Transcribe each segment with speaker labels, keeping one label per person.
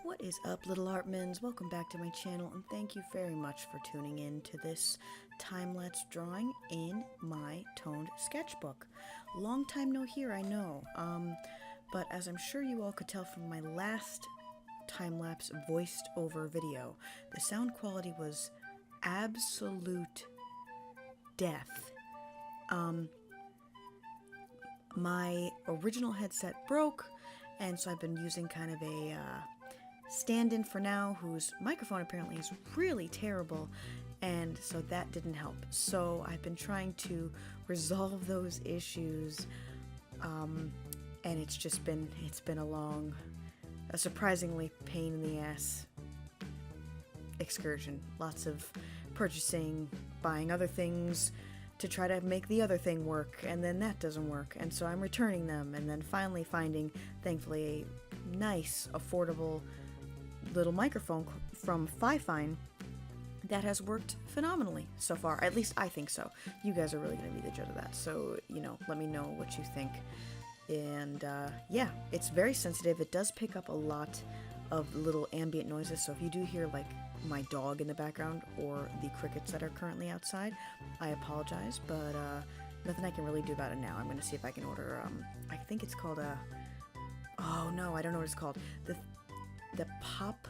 Speaker 1: What is up, little Artmans? Welcome back to my channel, and thank you very much for tuning in to this time-lapse drawing in my toned sketchbook. Long time no here, I know, but as I'm sure you all could tell from my last time-lapse voiced over video, the sound quality was absolute death. My original headset broke, and so I've been using kind of a stand-in for now, whose microphone apparently is really terrible, and so that didn't help. So I've been trying to resolve those issues, and it's been a surprisingly pain in the ass excursion. Lots of purchasing, buying other things to try to make the other thing work, and then that doesn't work, and so I'm returning them, and then finally finding, thankfully, a nice, affordable little microphone from Fifine that has worked phenomenally so far. At least I think so. You guys are really going to be the judge of that, so, you know, let me know what you think. And, yeah, it's very sensitive. It does pick up a lot of little ambient noises, so if you do hear, like, my dog in the background or the crickets that are currently outside, I apologize, but, nothing I can really do about it now. I'm going to see if I can order, I think it's called a... Oh, no, I don't know what it's called. The pop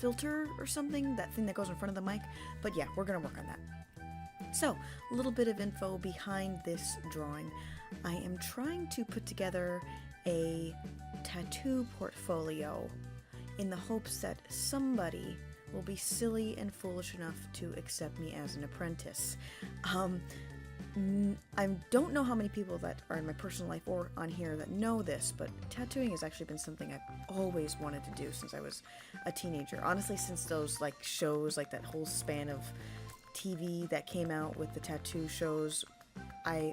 Speaker 1: filter or something, that thing that goes in front of the mic. But yeah, we're gonna work on that. So, a little bit of info behind this drawing. I am trying to put together a tattoo portfolio in the hopes that somebody will be silly and foolish enough to accept me as an apprentice. I don't know how many people that are in my personal life or on here that know this, but tattooing has actually been something I've always wanted to do since I was a teenager. Honestly, since those like shows, like that whole span of TV that came out with the tattoo shows, I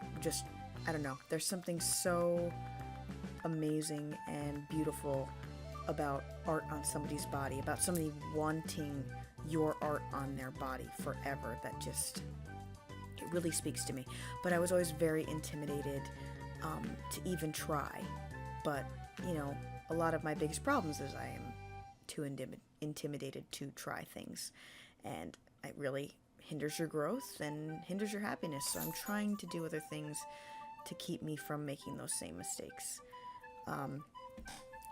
Speaker 1: don't know, there's something so amazing and beautiful about art on somebody's body, about somebody wanting your art on their body forever, that just... it really speaks to me. But I was always very intimidated to even try. But, you know, a lot of my biggest problems is I am too intimidated to try things. And it really hinders your growth and hinders your happiness. So I'm trying to do other things to keep me from making those same mistakes.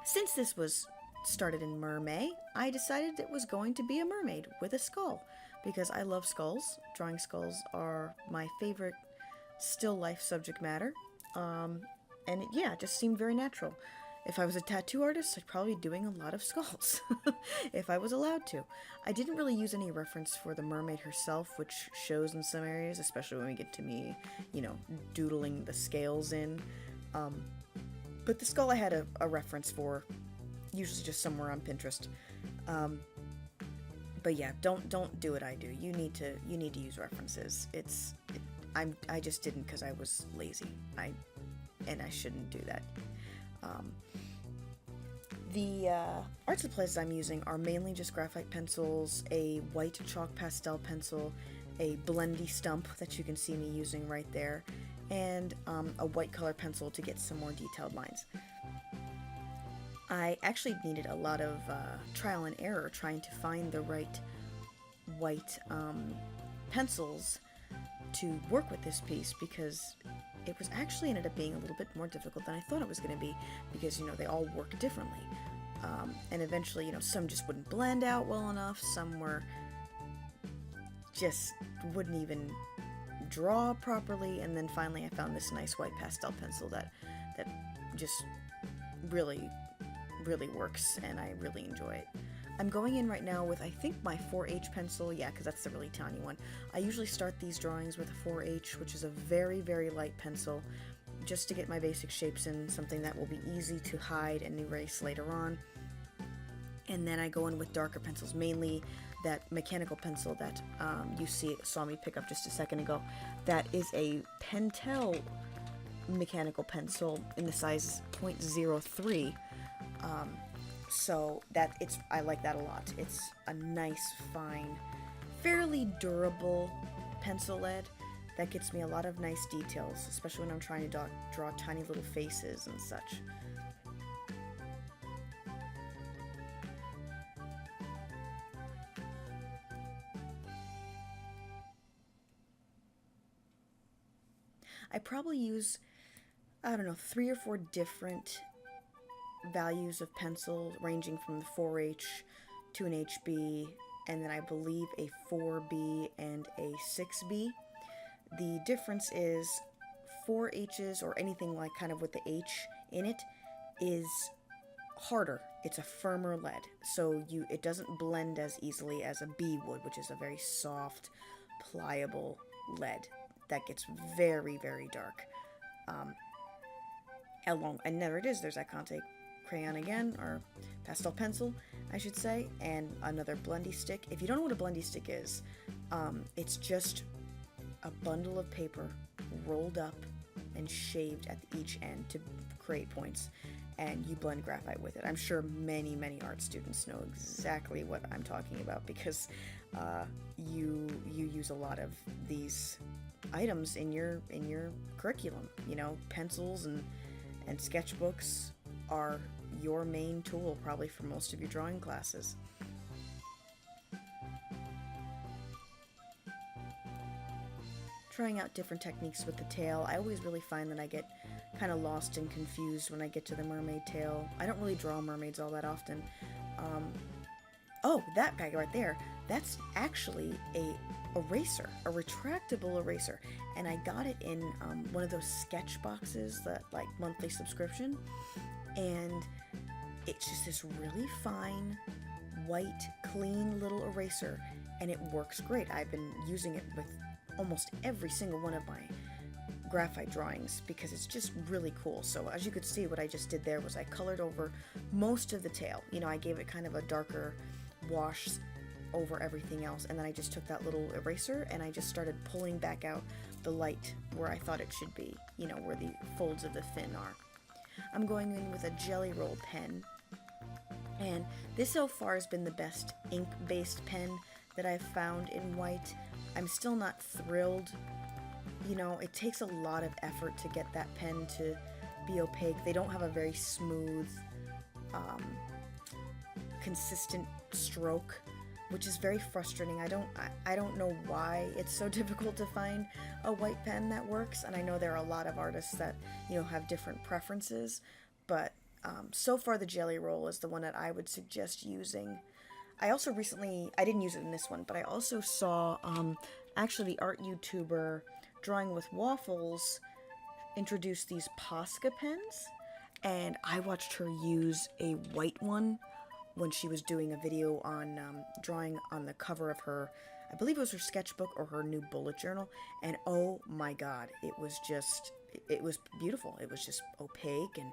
Speaker 1: Since this was started in Mermay, I decided it was going to be a mermaid with a skull, because I love skulls. Drawing skulls are my favorite still life subject matter, and it just seemed very natural. If I was a tattoo artist, I'd probably be doing a lot of skulls, if I was allowed to. I didn't really use any reference for the mermaid herself, which shows in some areas, especially when we get to me, you know, doodling the scales in. But the skull I had a reference for, usually just somewhere on Pinterest. But yeah, don't do what I do. You need to use references. I just didn't because I was lazy. And I shouldn't do that. The art supplies I'm using are mainly just graphite pencils, a white chalk pastel pencil, a blendy stump that you can see me using right there, and a white color pencil to get some more detailed lines. I actually needed a lot of trial and error trying to find the right white pencils to work with this piece, because it was actually ended up being a little bit more difficult than I thought it was going to be, because, you know, they all work differently. And eventually, you know, some just wouldn't blend out well enough, some were just wouldn't even draw properly, and then finally I found this nice white pastel pencil that just really works, and I really enjoy it. I'm going in right now with, I think, my 4H pencil, yeah, because that's the really tiny one. I usually start these drawings with a 4H, which is a very, very light pencil, just to get my basic shapes in, something that will be easy to hide and erase later on. And then I go in with darker pencils, mainly that mechanical pencil that you saw me pick up just a second ago. That is a Pentel mechanical pencil in the size 0.03. So I like that a lot. It's a nice, fine, fairly durable pencil lead that gets me a lot of nice details, especially when I'm trying to draw tiny little faces and such. I probably use, I don't know, 3 or 4 different values of pencil, ranging from the 4H to an HB, and then I believe a 4B and a 6B. The difference is 4H's, or anything like kind of with the H in it, is harder. It's a firmer lead, so it doesn't blend as easily as a B would, which is a very soft, pliable lead that gets very, very dark. And there it is. There's that Conte crayon again, or pastel pencil, I should say, and another blendy stick. If you don't know what a blendy stick is, it's just a bundle of paper rolled up and shaved at each end to create points, and you blend graphite with it. I'm sure many, many art students know exactly what I'm talking about, because you use a lot of these items in your curriculum. You know, pencils and sketchbooks are your main tool probably for most of your drawing classes. Trying out different techniques with the tail. I always really find that I get kind of lost and confused when I get to the mermaid tail. I don't really draw mermaids all that often. Oh, that guy right there, that's actually a eraser, a retractable eraser, and I got it in one of those sketch boxes, that like monthly subscription, and it's just this really fine, white, clean little eraser, and it works great. I've been using it with almost every single one of my graphite drawings because it's just really cool. So as you could see, what I just did there was I colored over most of the tail. You know, I gave it kind of a darker wash over everything else, and then I just took that little eraser and I just started pulling back out the light where I thought it should be, you know, where the folds of the fin are. I'm going in with a jelly roll pen, and this so far has been the best ink-based pen that I've found in white. I'm still not thrilled. You know, it takes a lot of effort to get that pen to be opaque. They don't have a very smooth, consistent stroke, which is very frustrating. I don't know why it's so difficult to find a white pen that works, and I know there are a lot of artists that, you know, have different preferences, but so far the jelly roll is the one that I would suggest using. I also recently, I didn't use it in this one, but I also saw actually the art YouTuber Drawing with Waffles introduce these Posca pens, and I watched her use a white one when she was doing a video on drawing on the cover of her, I believe it was her sketchbook or her new bullet journal, and oh my god, it was beautiful. It was just opaque and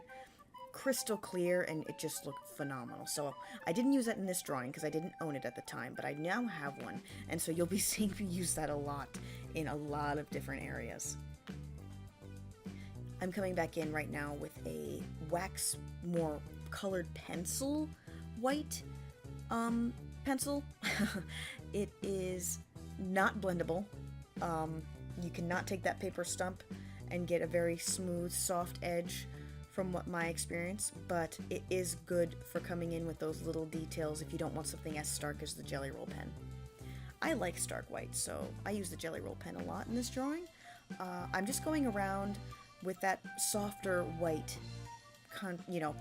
Speaker 1: crystal clear, and it just looked phenomenal. So I didn't use that in this drawing because I didn't own it at the time, but I now have one, and so you'll be seeing me use that a lot in a lot of different areas. I'm coming back in right now with a wax, more colored pencil, white pencil. It is not blendable. You cannot take that paper stump and get a very smooth, soft edge from what my experience, but it is good for coming in with those little details if you don't want something as stark as the jelly roll pen. I like stark white, so I use the jelly roll pen a lot in this drawing. I'm just going around with that softer white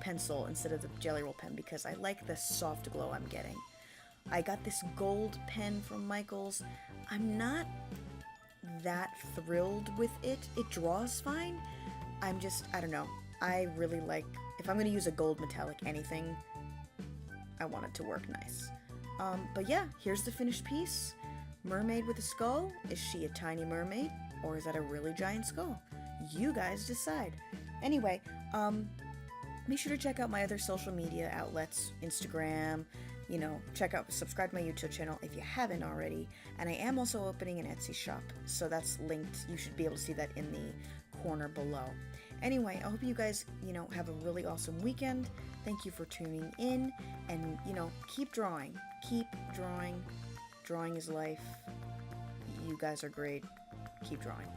Speaker 1: pencil instead of the jelly roll pen because I like the soft glow I'm getting. I got this gold pen from Michaels. I'm not that thrilled with it. It draws fine. I don't know. I really like, if I'm going to use a gold metallic anything, I want it to work nice. But yeah, here's the finished piece. Mermaid with a skull. Is she a tiny mermaid, or is that a really giant skull? You guys decide. Anyway, make sure to check out my other social media outlets, Instagram, subscribe to my YouTube channel if you haven't already, and I am also opening an Etsy shop, so that's linked. You should be able to see that in the corner below. Anyway, I hope you guys, have a really awesome weekend. Thank you for tuning in, and, keep drawing. Keep drawing. Drawing is life. You guys are great. Keep drawing.